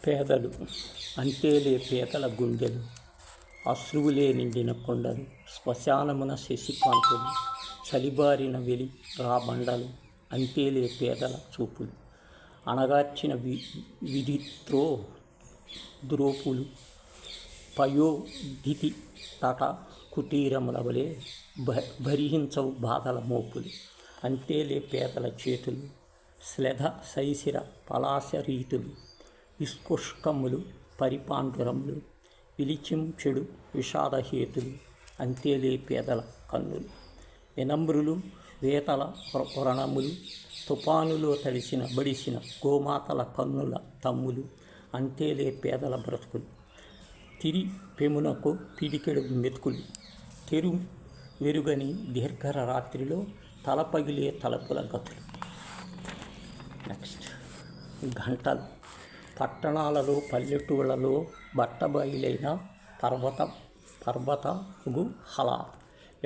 పేదలు అంతేలే పేదల గుండెలు, అశ్రువులే నిండిన కొండలు, శ్మశానమున శశికాంతులు, చలిబారిన వెలి రాబండలు, అంతేలే పేదల చూపులు, అణగార్చిన విధిత్రో ద్రోపులు, పయోధితి తట కుటీరముల వలె భరించవు బాధల మోపులు, అంతేలే పేదల చేతులు, శ్లెధ శైశిర పలాశ రీతులు, విస్కుష్కములు పరిపాండురములు, విలిచించెడు విషాదహేతులు, అంతేలే పేదల కన్నులు, వినమ్రులు వేతల వ్రణములు, తుఫానులో తడిసిన బడిసిన గోమాతల కన్నుల తమ్ములు, అంతేలే పేదల బ్రతుకులు, తిరి పెమునకు పిడికెడు మెతుకులు, తెరు వెరుగని దీర్ఘర రాత్రిలో తలపగిలే తలపుల గతులు. నెక్స్ట్ గంటలు పట్టణాలలో పల్లెటూళ్ళలో బట్టబయలైన పర్వతగు హల,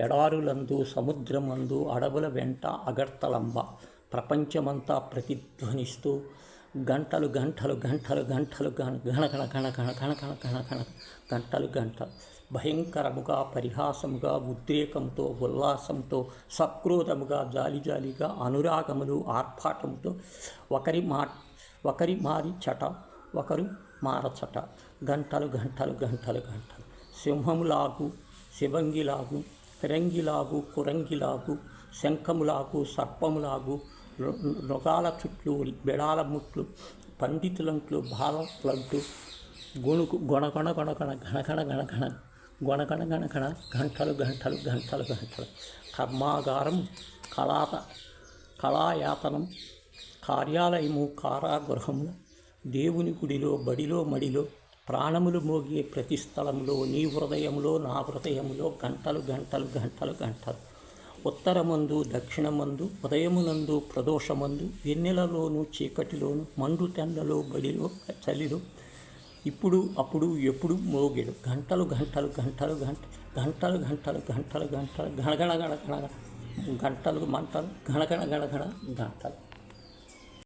ఎడారులందు సముద్రమందు అడవుల వెంట అగర్తలంబ, ప్రపంచమంతా ప్రతిధ్వనిస్తూ గంటలు గంటలు గంటలు గంటలు గణగణ గణగణ గణగణ గణగణ గంటలు గంటలు భయంకరముగా పరిహాసముగా ఉద్రేకంతో ఉల్లాసంతో సక్రోధముగా జాలిజాలిగా అనురాగములు ఆర్భాటముతో ఒకరి మారి చట ఒకరు మారచట, గంటలు గంటలు గంటలు గంటలు సింహములాగు శివంగిలాగు ఫిరంగిలాగు కురంగిలాగు శంఖములాగు సర్పములాగు మృగాల చుట్లు బెడాల ముట్లు పండితులంట్లు బాలలంట్లు గొణుకు గొణగణ గొణగణ ఘనగణ గణగణ గొణగణ గణగణ గంటలు గంటలు గంటలు గంటలు కర్మాగారం కళాయాతనం కార్యాలయము కారాగృహముల, దేవుని గుడిలో బడిలో మడిలో ప్రాణములు మోగే ప్రతి స్థలంలో నీ హృదయములో నా హృదయములో గంటలు గంటలు గంటలు గంటలు, ఉత్తరమందు దక్షిణమందు ఉదయమునందు ప్రదోషమందు వెన్నెలలోను చీకటిలోను మండు తెండలో బడిలో చలిలో ఇప్పుడు అప్పుడు ఎప్పుడు మోగెడు గంటలు గంటలు గంటలు గంటలు గంటలు గంటలు గంటలు గంటలు గణగణ గణగణ గంటలు మంటలు గణగణ గణగణ గంటలు.